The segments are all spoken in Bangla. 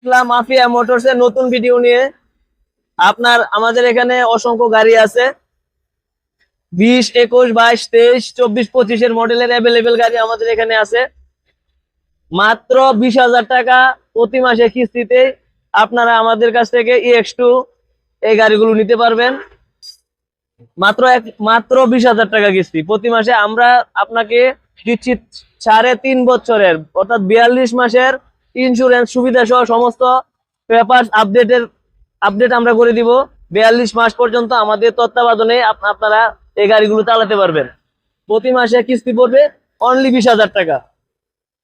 মাফিয়া মোটরস এর নতুন ভিডিও নিয়ে। আমাদের এখানে অসংখ্য গাড়ি আছে, 20, 21, 22, 23, 24, 25 এর মডেলের অ্যাভেলেবেল গাড়ি আমাদের এখানে আছে। মাত্র 20,000 টাকা প্রতি মাসে কিস্তিতে আপনারা আমাদের কাছ থেকে EX2 এই গাড়িগুলো নিতে পারবেন। মাত্র 20,000 টাকা কিস্তি প্রতি মাসে। আমরা আপনাকে দিচ্ছি 3.5 বছরের অর্থাৎ 42 মাসের ইন্স্যুরেন্স সুবিধা সহ সমস্ত পেপারস আপডেট আমরা করে দিব। 42 মাস পর্যন্ত আমাদের তত্ত্বাবধানে আপনারা এই গাড়িগুলো চালাতে পারবেন। প্রতি মাসে কিস্তি পড়বে অনলি 20,000 টাকা।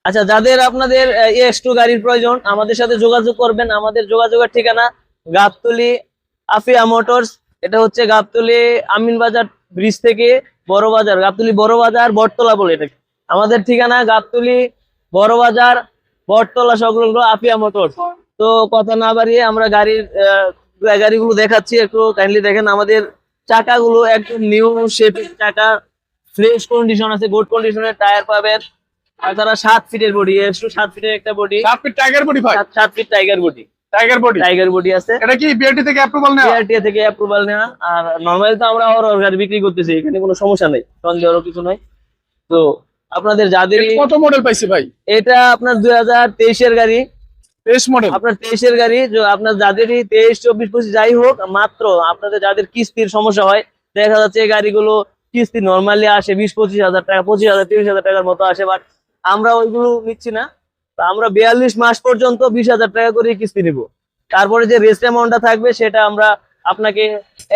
আচ্ছা, যাদের আপনাদের EX2 গাড়ির প্রয়োজন আমাদের সাথে যোগাযোগ করবেন। আমাদের যোগাযোগের ঠিকানা গাবতলী আফিয়া মোটরস। এটা হচ্ছে গাবতলী আমিনবাজার ব্রিজ থেকে বড় বাজার, গাবতলী বড় বাজার বটতলা বলে এটাকে। আমাদের ঠিকানা গাবতলী বড় বাজার বটতলা সংলগ্ন আফিয়া মোটরস। তো কথা না বাড়িয়ে আমরা গাড়িগুলো দেখাচ্ছি, একটু কাইন্ডলি দেখেন। আমাদের চাকাগুলো একদম নিউ শেপের চাকা, ফ্রেশ কন্ডিশন আছে, গুড কন্ডিশনের টায়ার পাবেন। আর তারা 7 ফিটের বডি, 7 ফিটের একটা বডি, 7 ফিট টাইগার বডি ভাই, 7 feet tiger body. Tiger body আছে। এটা কি বিআরটি থেকে অ্যাপ্রুভাল নেওয়া? বিআরটি থেকে অ্যাপ্রুভাল নেওয়া। আর নরমালি তো আমরা গাড়ি বিক্রি করতেছি, এখানে কোনো সমস্যা নেই, সন্দেহেরও কিছু নাই। তো আপনাদের যাদের কত মডেল পাইছে ভাই? এটা আপনার 2023 এর গাড়ি, 23 মডেল। আপনার 23 এর গাড়ি। আপনার যাদেরই 23, 24, 25 যাই হোক, মাত্র আপনাদের যাদের কিস্তির সমস্যা হয়, দেখা যাচ্ছে এই গাড়িগুলো কিস্তি নরমালি আসে 20-25 হাজার টাকা, 25,000, 30,000 টাকার মতো আসে, বাট আমরা ওইগুলো নিচ্ছি না। আমরা 42 মাস পর্যন্ত 20,000 টাকা করে কিস্তি নিব। তারপরে যে রেস্ট অ্যামাউন্টটা থাকবে সেটা আমরা আপনাকে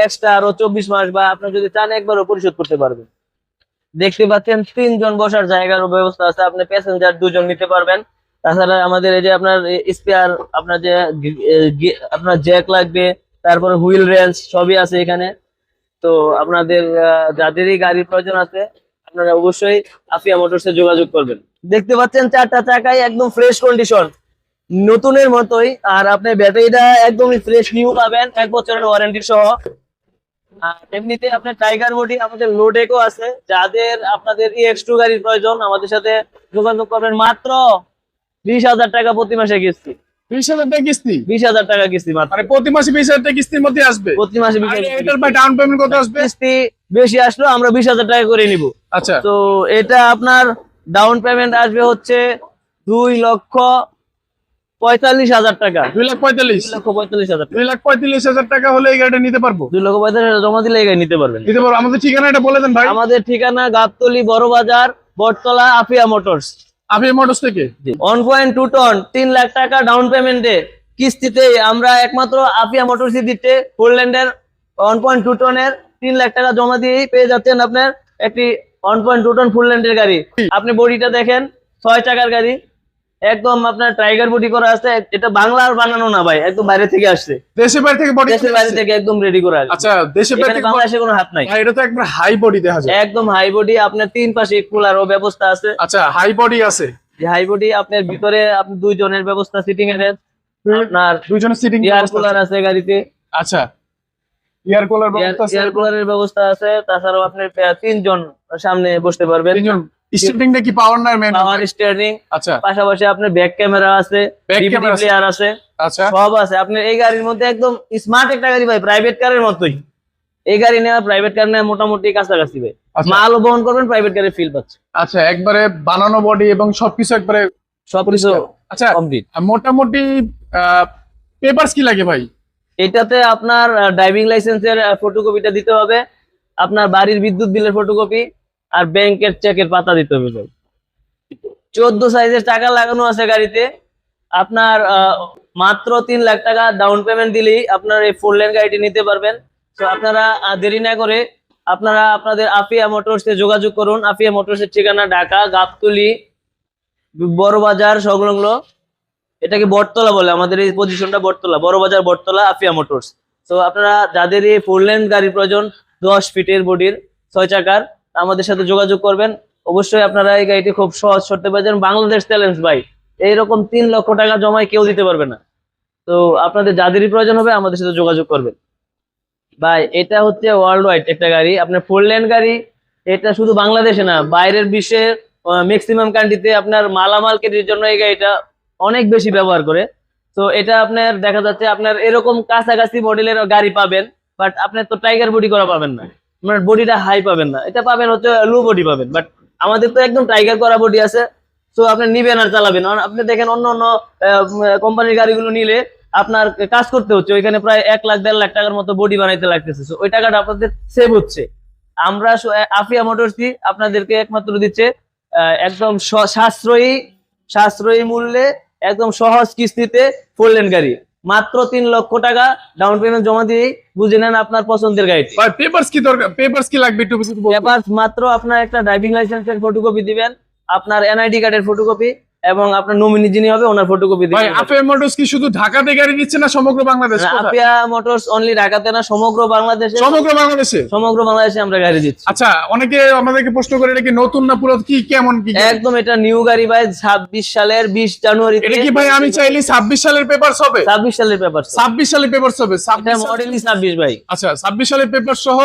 এক্সট্রা আরো 24 মাস বা আপনি যদি চান একবারও পরিশোধ করতে পারবেন। দেখতে পাচ্ছেন 3 জন বসার জায়গার ব্যবস্থা আছে, আপনি প্যাসেঞ্জার 2 জন নিতে পারবেন। তাছাড়া আমাদের এই যে আপনার স্পেয়ার, আপনার যে আপনার জ্যাক লাগবে, তারপরে হুইল রেঞ্চ সবই আছে এখানে। তো আপনাদের যাদেরই গাড়ির প্রয়োজন আছে আপনারা অবশ্যই আফিয়া মোটরসে যোগাযোগ করবেন। দেখতে পাচ্ছেন 4টা চাকাই একদম ফ্রেশ কন্ডিশন, নতুনের মতোই। আর আপনি ব্যাটারিটা একদমই ফ্রেশ নিউ পাবেন 1 বছরের ওয়ারেন্টি সহ। আর এমনিতে আপনার টাইগার বডি, আমাদের লোডেকও আছে। যাদের আপনাদের EX2 গাড়ির প্রয়োজন আমাদের সাথে যোগাযোগ করবেন। মাত্র 20,000 টাকা প্রতি মাসে কিস্তি। 20,000 টাকা কিস্তি? 20,000 টাকা কিস্তি মাত্র। মানে প্রতি মাসে 20,000 টাকা কিস্তির মধ্যে আসবে? প্রতি মাসে 20,000। এটার ভাই ডাউন পেমেন্ট কত আসবে? কিস্তি বেশি আসলো আমরা 20,000 টাকা করে নিব। আচ্ছা, তো এটা আপনার ডাউন পেমেন্ট আসবে হচ্ছে 2,45,000 টাকা। 2,45,000? 2,45,000। 2,45,000 টাকা হলে এই গাড়িটা নিতে পারবো? 2,45,000 জমা দিলে এই গাড়ি নিতে পারবেন। নিতে পারবো। আমাদের ঠিকানাটা বলে দেন ভাই। আমাদের ঠিকানা গাবতলী বড় বাজার বটতলা আফিয়া মোটরস। আফিয়া মোটরস থেকে 1.2 টন 3 লাখ টাকা ডাউন পেমেন্টে কিস্তিতে আমরা একমাত্র আফিয়া মোটরসই দিতে। ফোরল্যান্ডের 1.2 টনের 3 লাখ টাকা জমা দিয়েই পেয়ে যাচ্ছেন আপনার একটি 1.2 টন ফুলল্যান্ডের গাড়ি। আপনি বডিটা দেখেন, 6 চাকার গাড়ি, একদম আপনার টাইগার বডি করা আছে। এটা বাংলার বানানো না ভাই, একদম বাইরে থেকে আসছে। দেশের বাইরে থেকে বডি? দেশের বাইরে থেকে একদম রেডি করা আছে। আচ্ছা, দেশের বাইরে থেকে বাংলাদেশে কোনো হাত নাই। এটা তো একবার হাই বডি দেখা যায়। একদম হাই বডি, আপনার 3 পাশে কুলারও ব্যবস্থা আছে। আচ্ছা, হাই বডি আছে। হাই বডি আপনার ভিতরে আপনি 2 জনের ব্যবস্থা, সিটিং এর। আপনার 2 জনের সিটিং এয়ার কুলার আছে গাড়িতে। আচ্ছা, এয়ার কুলার ব্যবস্থা আছে। এয়ার কুলারের ব্যবস্থা আছে। তাছাড়াও আপনি 3 জন সামনে বসতে পারবেন। 3 জন। স্টিয়ারিংটা কি পাওয়ার না ম্যান? Power steering. আচ্ছা, পাশাপাশি আপনার ব্যাক ক্যামেরা আছে, ডিভিডি প্লেয়ার আছে। আচ্ছা, সব আছে। আপনি এই গাড়ির মধ্যে একদম স্মার্ট একটা গাড়ি ভাই, প্রাইভেট কারের মতোই। এই গাড়ি নেওয়া প্রাইভেট কার নেওয়া মোটামুটি কাছাকাছি ভাই। মালও বহন করবেন, প্রাইভেট কারের ফিল পাচ্ছে। আচ্ছা, একবারে বানানো বডি এবং সবকিছু একবারে সবকিছু আচ্ছা কমপ্লিট। মোটামুটি পেপারস কি লাগে ভাই? এটাতে আপনার ড্রাইভিং লাইসেন্সের ফটোকপিটা দিতে হবে, আপনার বাড়ির বিদ্যুৎ বিলের ফটোকপি, আর ব্যাংকের চেকের পাতা দিতে হবে ভাই। 14 সাইজের টাকা লাগানো আছে গাড়িতে। আপনার মাত্র 3 লাখ টাকা ডাউন পেমেন্ট দিলেই আপনার এই 4 লেন গাড়িটি নিতে পারবেন। তো আপনারা দেরি না করে আপনারা আপনাদের আফিয়া মোটরসে যোগাযোগ করুন। আফিয়া মোটরসের ঠিকানা ঢাকা গাবতলী বড় বাজার সংলগ্ন, এটাকে বটতলা বলে, আমাদের এই পজিশনটা বটতলা, বড় বাজার বটতলা আফিয়া মোটরস। তো আপনারা যাদের এই 4 লেন গাড়ির প্রয়োজন 10 ফিটের বডির 6 চাকার, আমাদের সাথে যোগাযোগ করবেন। অবশ্যই আপনারা এই গাড়িটি খুব সহজ করতে পারবেন। বাংলাদেশ চ্যালেঞ্জ ভাই, এইরকম 3 লক্ষ টাকা জমায় কেউ দিতে পারবে না। তো আপনাদের যাদেরই প্রয়োজন হবে আমাদের সাথে যোগাযোগ করবেন ভাই। এটা হচ্ছে ওয়ার্ল্ড ওয়াইড একটা গাড়ি, আপনার 4 লেন গাড়ি। এটা শুধু বাংলাদেশে না, বাইরের বিশ্বের ম্যাক্সিমাম কান্ট্রিতে আপনার মালামাল কেটির জন্য এই গাড়িটা অনেক বেশি ব্যবহার করে। তো এটা আপনার দেখা যাচ্ছে আপনার এরকম কাছাকাছি মডেলের গাড়ি পাবেন, বাট আপনার তো টাইগার বডি করা পাবেন না, আপনার বডিটা হাই পাবেন না, এটা পাবেন হচ্ছে লো বডি পাবেন। বাট আমাদের তো একদম টাইগার করা বডি আছে, তো আপনি নিবেন আর চালাবেন। আর আপনি দেখেন অন্য অন্য কোম্পানির গাড়িগুলো নিলে আপনার কাজ করতে হচ্ছে, ওইখানে প্রায় 1 লাখ 1.5 লাখ টাকার মতো বডি বানাইতে লাগতেছে। So, ওই টাকাটা আপনাদের সেভ হচ্ছে। আমরা আফিয়া মোটরসই আপনাদেরকে একমাত্র দিচ্ছে একদম সাশ্রয়ী মূল্যে, একদম সহজ কিস্তিতে 4 লেন গাড়ি, মাত্র 3 লক্ষ টাকা ডাউন পেমেন্ট জমা দিয়ে বুঝে নেন আপনার পছন্দের গাড়ি। ভাই পেপারস কি দরকার, পেপারস কি লাগবে একটু বলুন। পেপারস মাত্র আপনার একটা ড্রাইভিং লাইসেন্সের ফটোকপি দিবেন, আপনার এনআইডি কার্ডের ফটোকপি, এবং আপনার নমিনি যিনি হবে ওনার ফটোকপি ভাই দিবেন। আফিয়া মোটরস কি শুধু ঢাকাতে গাড়ি দিচ্ছে না সমগ্র বাংলাদেশ? আফিয়া মোটরস অনলি ঢাকাতে না, সমগ্র বাংলাদেশে, সমগ্র বাংলাদেশে আমরা গাড়ি দিচ্ছি। আচ্ছা, অনেকে আমাদেরকে প্রশ্ন করে এটা কি নতুন না পুরো, কি কেমন কি? একদম এটা নিউ গাড়ি ভাই, 26 সালের 20 জানুয়ারি। এটা কি ভাই আমি চাইলে 26 সালের পেপারস হবে? 26 সালের পেপার, 26 সালের পেপারস হবে। এটা মডেলই 26 ভাই। আচ্ছা, 26 সালের পেপার সহ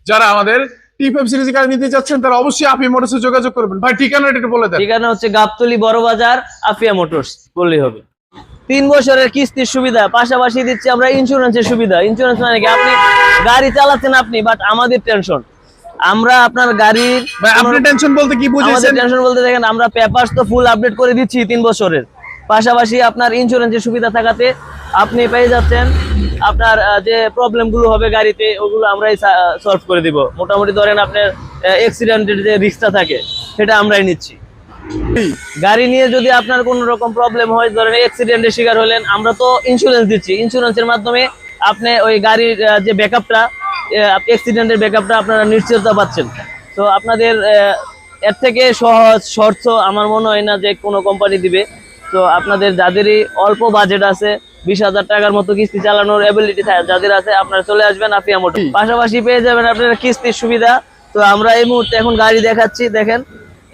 যারা আমাদের T5 সিরিজ গাড়ি নিতে যাচ্ছেন তারা অবশ্যই আফিয়া মোটরসে যোগাযোগ করবেন। ভাই ঠিকানাটা একটু বলে দেন। ঠিকানা হচ্ছে গাবতলী বড় বাজার, আফিয়া মোটরস বললেই হবে। 3 বছরের কিস্তির সুবিধা, পাশাপাশি দিচ্ছি আমরা ইন্স্যুরেন্সের সুবিধা। ইন্স্যুরেন্স মানে কি, আপনি গাড়ি চালাচ্ছেন আপনি, বাট আমাদের টেনশন, আমরা আপনার গাড়ির ভাই আপনি টেনশন বলতে কি আমাদের বুঝেছেন? টেনশন বলতে দেখেন আমরা পেপারস তো ফুল আপডেট করে দিচ্ছি 3 বছরের, পাশাপাশি আপনার ইন্স্যুরেন্সের সুবিধা থাকাতে আপনি পেয়ে যাচ্ছেন আপনার যে প্রবলেম গুলো হবে গাড়িতে, ওগুলো আমরাই সলভ করে দিব। মোটামুটি ধরেন আপনার অ্যাক্সিডেন্টের যে রিস্কটা থাকে সেটা আমরাই নিচ্ছি। গাড়ি নিয়ে যদি আপনার কোনো রকম প্রবলেম হয়, ধরেন অ্যাক্সিডেন্টের শিকার হলেন, আমরা তো ইন্স্যুরেন্স দিচ্ছি, ইন্স্যুরেন্সের মাধ্যমে আপনি ওই গাড়ির যে ব্যাকআপটা, অ্যাক্সিডেন্টের ব্যাকআপটা আপনারা নিশ্চয়তা পাচ্ছেন। তো আপনাদের এর থেকে সহজ শর্ত আমার মনে হয় না যে কোনো কোম্পানি দিবে। তো আপনাদের যাদেরই অল্প বাজেট আছে, 20,000 টাকার মতো কিস্তি চালানোর এবিলিটি যাদের আছে, আপনারা চলে আসবেন আফিয়া মোটর। পাশাপাশি পেয়ে যাবেন আপনারা কিস্তির সুবিধা। তো আমরা এই মুহূর্তে এখন গাড়ি দেখাচ্ছি, দেখেন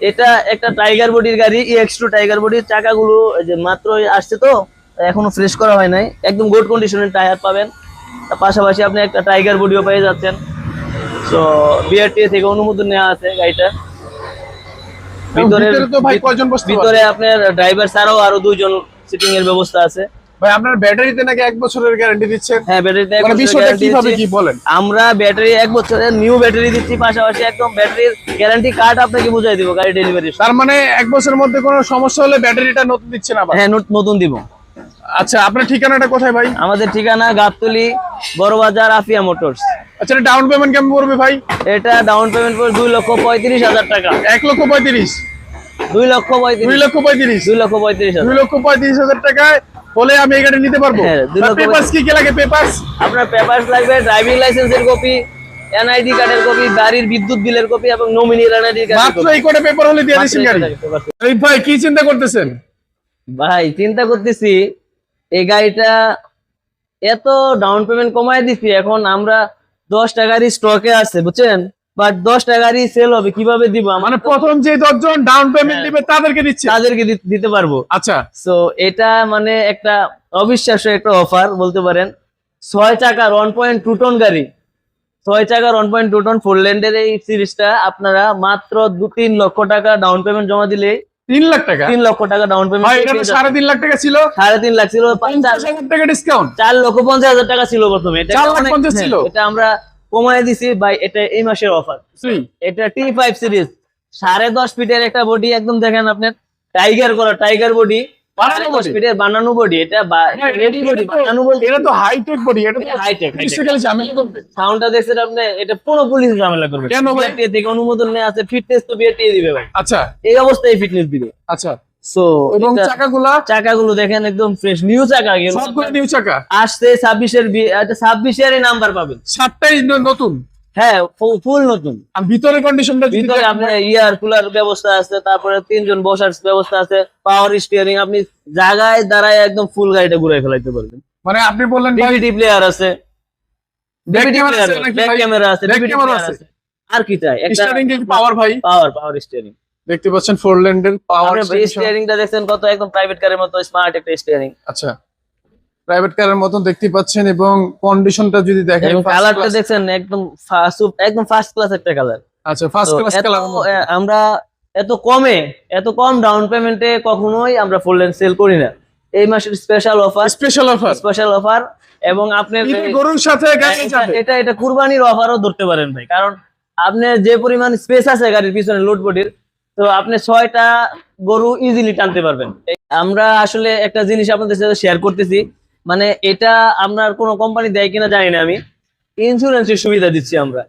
এটা একটা টাইগার বডির গাড়ি, EX2 টাইগার বডির। চাকাগুলো যে মাত্র আসছে, তো এখনো ফ্রেশ করা হয় নাই, একদম গুড কন্ডিশনের টায়ার পাবেন। তার পাশাপাশি আপনি একটা টাইগার বডিও পেয়ে যাচ্ছেন। তো বিআরটিএ থেকে অনুমোদন নেওয়া আছে গাড়িটা। ভিতরে তো ভাই কয়জন বসতে পারে? ভিতরে আপনার ড্রাইভার ছাড়াও আরো 2 জন সিটিং এর ব্যবস্থা আছে। ভাই আপনার ব্যাটারিতে নাকি 1 বছরের গ্যারান্টি দিচ্ছেন? হ্যাঁ, ব্যাটারিতে 1 মানে বছরের বিষয়টা গ্যারান্টি কিভাবে দিচ্ছি। কি বলেন? আমরা ব্যাটারি 1 বছরের নিউ ব্যাটারি দিচ্ছি, পাশাপাশি একদম ব্যাটারির গ্যারান্টি কার্ড আপনাকে বুঝাই দিব গাড়ি ডেলিভারি। তার মানে 1 বছরের মধ্যে কোনো সমস্যা হলে ব্যাটারিটা নতুন দিচ্ছেন আবার? হ্যাঁ, নতুন দিব। আচ্ছা, আপনার ঠিকানাটা কোথায় ভাই? আমাদের ঠিকানা গাবতলী বড়বাজার, আফিয়া মোটরস। আচ্ছা, ডাউন পেমেন্ট কেমন পড়বে ভাই? এটা ডাউন পেমেন্ট পড়বে 2,35,000 টাকা। 1,35,000? 2,35,000 2,35,000? 2,35,000 2,35,000 টাকায় হলে আমি এই গাড়ি নিতে পারবো? হ্যাঁ, 2,35,000 পেপারস কি কি লাগে? পেপারস আপনার পেপারস লাগবে, ড্রাইভিং লাইসেন্সের কপি, এনআইডি কার্ডের কপি, গাড়ির বিদ্যুৎ বিলের কপি, এবং নমিনির এনআইডি কার্ডের মাত্র কপি। এই কোটা পেপার হলে দিয়ে দিচ্ছেন গাড়ি? এই ভাই কি চিন্তা করতেছেন? ভাই চিন্তা করতেছি, এই গাড়িটা এত ডাউন পেমেন্ট কমায় দিছি, এখন আমরা 10 টাকারই স্টকে আছে বুঝছেন, বাট 10 টাকারই সেল হবে, কিভাবে দিব? মানে প্রথম যে 10 জন ডাউন পেমেন্ট হ্যাঁ। দিবে তাদেরকে দিচ্ছে? তাদেরকে দিতে পারবো। আচ্ছা, সো এটা মানে একটা অবিশ্বাস্য একটা অফার বলতে পারেন। 6 চাকার 1.2 টন গাড়ি, 6 চাকার 1.2 টন 4 লেনের এই সিরিজটা আপনারা মাত্র 2-3 লক্ষ টাকা ডাউন পেমেন্ট জমা দিলে 3 লাখ টাকা? 3 লক্ষ টাকা ডাউন ভাই পেমেন্ট। এটা তো 3.5 লাখ টাকা ছিল। 3.5 লাখ ছিল, 50,000 টাকা ডিসকাউন্ট। 4,50,000 টাকা ছিল প্রথমে। এটা 4,50,000 ছিল? এটা আমরা কমায় দিছি ভাই, এটা এই মাসের অফার। এটা T5 সিরিজ 10.5 ফিটের একটা বডি, একদম দেখেন আপনার টাইগার করা, টাইগার বডি, বানানো body? ফিটের বানানো বডি। এটা রেডি বডি, বানানো বডি। এটা তো হাইটেক বডি, এটা তো হাইটেক। ফিজিক্যালি ঝামেলা করবে। সাউন্ডটা দেখছেন আপনি, এটা পুরো পুলিশ ঝামেলা করবে। কেন ভাই? BRTA থেকে অনুমোদন নেওয়া আছে, ফিটনেস তো BRTA দিবে ভাই, আচ্ছা এই অবস্থায় ফিটনেস দিবে। আচ্ছা, সো এবং চাকাগুলা চাকাগুলো দেখেন একদম ফ্রেশ নিউ চাকা, সবগুলো নিউ চাকা আসছে 26 এর নাম্বার পাবেন। 7টাই নতুন? হ্যাঁ, ফুল নতুন। আর ভিতরের কন্ডিশনটা ভিতরে আপনার ইয়ার কুলার ব্যবস্থা আছে, তারপরে 3 জন বসার ব্যবস্থা আছে, পাওয়ার স্টিয়ারিং, আপনি জায়গায় দাঁড়ায় একদম ফুল গাড়িটা ঘুরে ফেলাইতে পারবেন। মানে আপনি বললেন ডিভিডি প্লেয়ার আছে, ডিভিডি camera প্লেয়ার আছে নাকি ব্যাক ভাই? ক্যামেরা আছে, Back ডিভিডি camera প্লেয়ার আছে? আছে। আর কি চাই? একটা স্টিয়ারিং এর পাওয়ার ভাই? Power steering. দেখতে পাচ্ছেন 4 লেনের পাওয়ার স্টিয়ারিংটা দেখছেন কত, একদম প্রাইভেট কারের মতো স্মার্ট একটা স্টিয়ারিং। আচ্ছা, প্রাইভেট কারের মতন দেখতে পাচ্ছেন, এবং কন্ডিশনটা যদি দেখেন, এবং কালারটা দেখছেন একদম ফার্স্ট ক্লাস একটা কালার। আচ্ছা, ফার্স্ট ক্লাস কালার। আমরা এত কম ডাউন পেমেন্টে কখনোই আমরা ফুল লেন সেল করি না। এই মাসের special offer, special offer, special offer. এবং আপনার ঈদের গরুর সাথে গাড়ি যাবে। এটা কুরবানির অফারও ধরতে পারেন ভাই, কারণ আপনার যে পরিমাণ স্পেস আছে গাড়ির পিছনে লোড বডির, তো আপনি 6টা গরু ইজিলি টানতে পারবেন। আমরা আসলে একটা জিনিস আপনাদের সাথে শেয়ার করতেছি, মানে এটা আপনার কোনো কোম্পানি দেয় কিনা জানি না, আমি ইন্স্যুরেন্সের সুবিধা দিচ্ছি আমরা।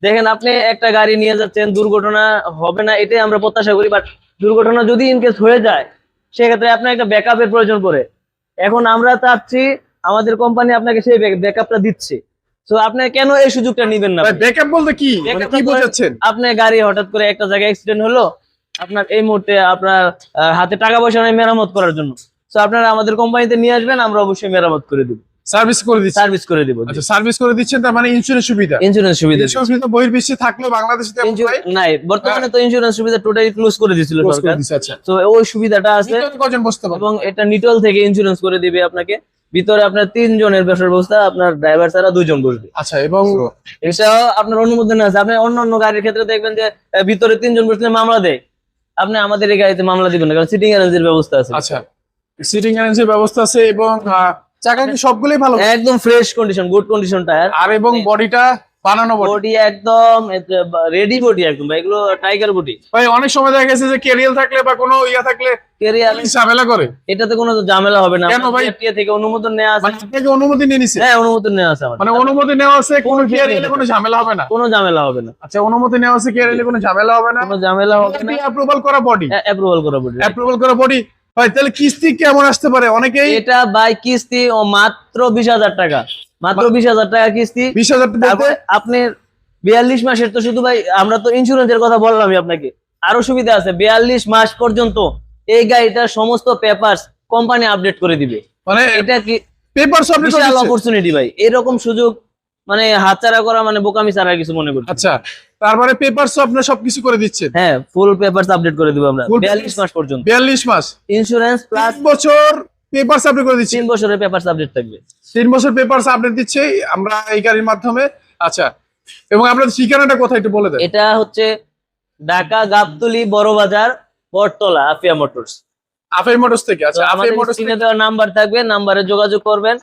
দেখেন আপনি একটা গাড়ি নিয়ে যাচ্ছেন, দুর্ঘটনা হবে না এটাই আমরা প্রত্যাশা করি, বাট দুর্ঘটনা যদি ইনকেস হয়ে যায় সেক্ষেত্রে আপনার একটা ব্যাকআপের প্রয়োজন পড়ে। এখন আমরা চাচ্ছি আমাদের কোম্পানি আপনাকে সেই ব্যাকআপটা দিচ্ছে, তো আপনি কেন এই সুযোগটা নেবেন না? ব্যাকআপ বলতে কি, মানে কি বোঝাচ্ছেন? আপনার গাড়ি হঠাৎ করে একটা জায়গায় অ্যাক্সিডেন্ট হলো, আপনার এই মুহূর্তে আপনার হাতে টাকা পয়সা নেই মেরামত করার জন্য, তো আপনারা আমাদের কোম্পানিতে নিয়ে আসবেন, আমরা অবশ্যই মেরামত করে দিব, সার্ভিস করে দিচ্ছেন। সার্ভিস করে দিব। আচ্ছা, সার্ভিস করে দিচ্ছেন, তার মানে ইন্স্যুরেন্স সুবিধা। ইন্স্যুরেন্স সুবিধা ইন্স্যুরেন্স সুবিধা বহির্বিশ্বে থাকলেও বাংলাদেশে তেমন নাই বর্তমানে, তো ইন্স্যুরেন্স সুবিধা টোটালি ক্লোজ করে দিয়েছিল সরকার। আচ্ছা, তো ওই সুবিধাটা আছে, কজন বসতে পারবে? এবং এটা নিটল থেকে ইন্স্যুরেন্স করে দিবে আপনাকে। ভিতরে আপনার 3 জনের বসার ব্যবস্থা, আপনার ড্রাইভার ছাড়া 2 জন বসবে। আচ্ছা, এবং এটাও আপনার অনুমোদন আছে। আপনি অন্য গাড়ির ক্ষেত্রে দেখবেন যে ভিতরে 3 জন বসলে মামলা দেয়, আপনি আমাদের এই গাড়িতে মামলা দিবেন না, কারণ সিটিং অ্যারেঞ্জের ব্যবস্থা আছে। আচ্ছা, সিটিং অ্যারেঞ্জের ব্যবস্থা আছে, এবং চাকা কি সবগুলোই ভালো? একদম fresh condition, good condition tyre, আর এবং বডিটা বানানো বডি একদম রেডি বডি একদম ভাই, এগুলো টাইগার বডি ভাই। অনেক সময় দেখা গেছে যে কেরিয়াল থাকলে বা কোনো ইয়া থাকলে কেরিয়ার, ঝামেলা করে, এটাতে কোনো ঝামেলা হবে না। কেন ভাই? টিয়া থেকে অনুমোদন নেওয়া আছে। মানে আপনাকে অনুমতি নিয়ে নিছে? হ্যাঁ, অনুমোদন নেওয়া আছে আমাদের। মানে অনুমতি নেওয়া আছে, কোনো কেরিয়ালে কোনো ঝামেলা হবে না? কোনো ঝামেলা হবে না। আচ্ছা, অনুমতি নেওয়া আছে, কেরিয়ালে কোনো ঝামেলা হবে না? কোনো ঝামেলা হবে না। অ্যাপ্রুভাল করা বডি, অ্যাপ্রুভাল করা বডি, অ্যাপ্রুভাল করা বডি। ভাই তাহলে কিস্তি কেমন আসতে পারে? অনেকেই এটা বাই কিস্তি ও মাত্র 20,000 টাকা, মাত্র 20,000 টাকা কিস্তি। 20,000 টাকা আপনি 42 মাসের, তো শুধু ভাই আমরা তো ইন্স্যুরেন্সের কথা বললামই আপনাকে, আরো সুবিধা আছে। 42 মাস পর্যন্ত এই গাড়িটার সমস্ত পেপারস কোম্পানি আপডেট করে দিবে। মানে এটা কি পেপার সব বিশাল অপরচুনিটি ভাই, এরকম সুযোগ মানে হাতছাড়া করা মানে বোকামি ছাড়া কিছু মনে করছি। আচ্ছা, তারপরে পেপার সব আপনি সবকিছু করে দিচ্ছেন? হ্যাঁ, ফুল পেপারস আপডেট করে দিব আমরা 42 মাস পর্যন্ত। 42 মাস ইন্স্যুরেন্স প্লাস 3 বছর পেপারস আপডেট করে দিচ্ছি। 3 বছরের পেপারস আপডেট থাকবে। 3 বছর পেপারস আপডেট দিচ্ছে আমরা এই গাড়ির মাধ্যমে। আচ্ছা, এবং আপনাদের ঠিকানাটা কোথায় একটু বলে দেন? এটা হচ্ছে ঢাকা গাবতলী বড় বাজার বটতলা আফিয়া মোটরস। আফাই মোটরস থেকে। আচ্ছা, আফাই মোটরস স্ক্রিনে দেওয়া নাম্বার থাকবে, নাম্বারে যোগাযোগ করবেন।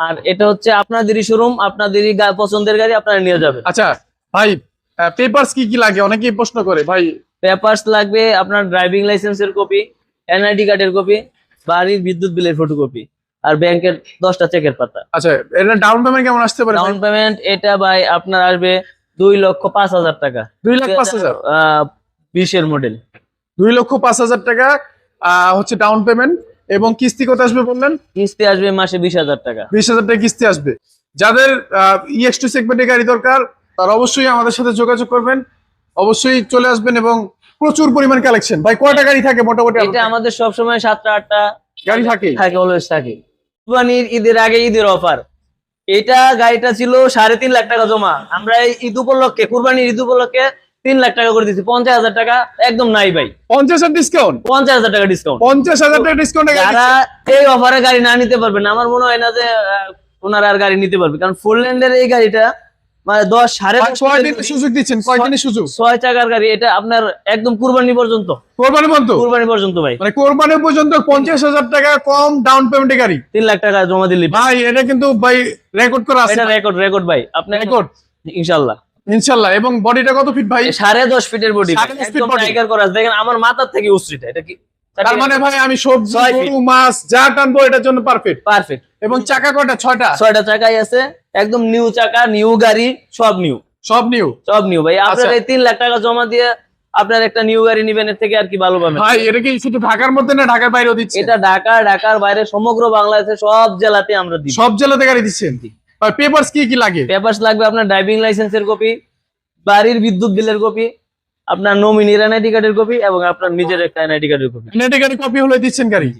আর এটা হচ্ছে আপনাদেরই শোরুম, আপনাদেরই পছন্দের গাড়ি আপনারা নিয়ে যাবেন। আচ্ছা ভাই, পেপারস কি কি লাগে? অনেকেই প্রশ্ন করে ভাই। পেপারস লাগবে আপনার ড্রাইভিং লাইসেন্সের কপি, এনআইডি কার্ডের কপি, বাড়ির বিদ্যুৎ বিলের ফটোকপি, আর ব্যাংকের 10টা চেকের পাতা। আচ্ছা, এটা ডাউন পেমেন্ট কেমন আসতে পারে? ডাউন পেমেন্ট এটা ভাই আপনার আসবে 2,05,000 টাকা। 2,05,000 20-এর মডেল। 2,05,000 টাকা হচ্ছে ডাউন পেমেন্ট, এবং কিস্তি কত আসবে বললেন? কিস্তি আসবে মাসে 20,000 টাকা। 20,000 টাকা কিস্তি আসবে। যাদের EX2 সেগমেন্টের গাড়ি দরকার তারা অবশ্যই আমাদের সাথে যোগাযোগ করবেন, অবশ্যই চলে আসবেন, এবং প্রচুর পরিমাণ কালেকশন। ভাই কয়টা গাড়ি থাকে মোটামুটি? এটা আমাদের সবসময় 7টা-8টা গাড়ি থাকে, অলওয়েজ থাকে। কুরবানির ঈদের আগে ঈদের অফার, এটা গাড়িটা ছিল 3.5 লাখ টাকা জমা, আমরা এই ঈদ উপলক্ষে, কুরবানির ঈদ উপলক্ষে 3 লাখ টাকা করে দিচ্ছি। 50,000 টাকা একদম নাই ভাই, 50,000 ডিসকাউন্ট। 50,000 টাকা ডিসকাউন্ট। 50,000 টাকা ডিসকাউন্টে গাড়ি যারা এই অফারে গাড়ি না নিতে পারবেন, আমার মনে হয় না যে ওনারা আর গাড়ি নিতে পারবে, কারণ ফুল ল্যান্ডের এই গাড়িটা মানে 10-10.5 কয়দিনের সুযোগ দিচ্ছেন? কয়দিনের সুযোগ? 6 চাকার গাড়ি, এটা আপনার একদম কুরবানি পর্যন্ত, কোরবানি পর্যন্ত? কুরবানি পর্যন্ত ভাই, মানে কোরবানি পর্যন্ত 50,000 টাকা কম ডাউন পেমেন্টে গাড়ি। 3 লাখ টাকা জমা দিলি ভাই এটা কিন্তু ভাই রেকর্ড করা আছে। এটা রেকর্ড ভাই, আপনি রেকর্ড ইনশাআল্লাহ। ইনশাআল্লাহ। এবং বডিটা কত ফিট ভাই? 10.5 ফিটের বডি, 10.5 ফিট একদম body। টাইগার করা আছে। দেখেন আমার মাথার থেকে উচ্চতা, এটা কি তার মানে ভাই আমি সবজি, 6 ফিট। গরু, মাছ যা টানবো এটার জন্য পারফেক্ট। পারফেক্ট। এবং চাকা কয়টা? 6টা। 6টা চাকাই আছে, একদম নিউ চাকা, নিউ গাড়ি, সব নিউ, সব নিউ, সব নিউ ভাই। আপনার আচ্ছা। এই 3 লাখ টাকা জমা দিয়ে আপনার একটা নিউ গাড়ি নিবেন, এর থেকে আর কি ভালো পাবেন ভাই? এটা কি শুধু ঢাকার মধ্যে না ঢাকার বাইরেও দিচ্ছে? এটা ঢাকার বাইরে সমগ্র বাংলাদেশে সব জেলাতে আমরা দিই। সব জেলাতে গাড়ি দিচ্ছেন। ভাই পেপারস কি কি লাগে? পেপারস লাগবে আপনার ড্রাইভিং লাইসেন্সের কপি, বাড়ির বিদ্যুৎ বিলের কপি, আপনার নমিনির এনআইডি কার্ডের কপি, এবং আপনার নিজের একটা এনআইডি কার্ডের কপি। নেটে গাড়ি কপি হলে দিচ্ছেন গাড়ি?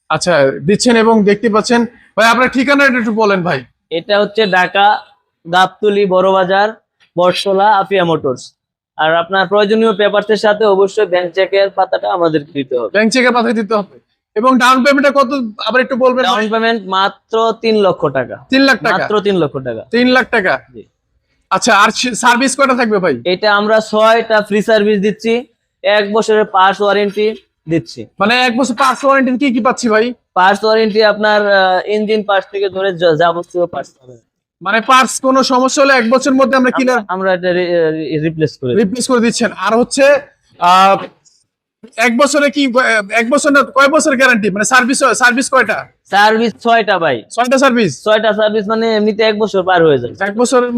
আচ্ছা, দিচ্ছেন। এবং দেখতে পাচ্ছেন ভাই, আপনার ঠিকানাটা একটু বলেন ভাই। এটা হচ্ছে ঢাকা গাবতলী বড় বাজার বটতলা আফিয়া মোটরস। আর আপনার প্রয়োজনীয় পেপারসের সাথে অবশ্যই ব্যাংক চেকের পাতাটা আমাদের দিতে হবে। ব্যাংক চেকের পাঠিয়ে দিতে হবে। এবং ডাউন পেমেন্টটা কত আবার একটু বলবেন? ডাউন পেমেন্ট মাত্র 3 লক্ষ টাকা। 3 লাখ টাকা? মাত্র 3 লক্ষ টাকা। 3 লাখ টাকা। জি। আচ্ছা, আর সার্ভিস কয়টা থাকবে ভাই? এটা আমরা 6টা ফ্রি সার্ভিস দিচ্ছি, 1 বছরের পার্টস ওয়ারেন্টি, দিচ্ছি। মানে 1 বছর পার্টস ওয়ারেন্টি কি কি পাচ্ছি ভাই? পার্টস ওয়ারেন্টি আপনার ইঞ্জিন পার্টস থেকে ধরে যাবতীয় পার্টস পাবেন। মানে পার্টস কোনো সমস্যা হলে 1 বছরের মধ্যে আমরা কিলার আমরা এটা রিপ্লেস করে দিই। রিপ্লেস করে দিচ্ছেন। আর হচ্ছে আহ 1 বছরে কি 1 বছর না কয় বছর গ্যারান্টি? মানে সার্ভিস কয়টা? সার্ভিস 6টা ভাই। 6টা সার্ভিস। 6টা সার্ভিস মানে এমনিতে 1 বছর পার হয়ে যায়। 1 বছরের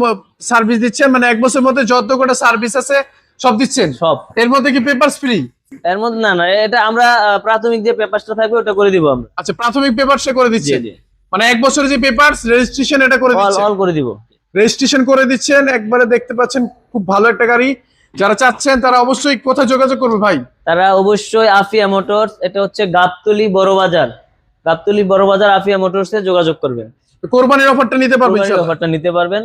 সার্ভিস দিচ্ছেন, মানে 1 বছরের মধ্যে যত কটা সার্ভিস আছে সব দিচ্ছেন। সব। এর মধ্যে কি পেপারস ফ্রি? এর মধ্যে না এটা আমরা প্রাথমিক যে পেপারসটা থাকবে ওটা করে দিব আমরা। আচ্ছা, প্রাথমিক পেপারসে করে জি দিচ্ছেন। জি, মানে 1 বছরের যে পেপারস রেজিস্ট্রেশন এটা করে দিচ্ছেন। অল করে দিব। রেজিস্ট্রেশন করে দিচ্ছেন একবারে, দেখতে পাচ্ছেন খুব ভালো একটা গাড়ি। যারা চাচ্ছেন তারা অবশ্যই কোথায় যোগাযোগ করবে ভাই? তারা অবশ্যই আফিয়া মোটরস, এটা হচ্ছে গাবতলী বড় বাজার, গাবতলী বড় বাজার আফিয়া মোটরসে যোগাযোগ করবেন। কোরবানির অফারটা নিতে পারবেন কোরবানির ইনশাআল্লাহ। অফারটা নিতে পারবেন।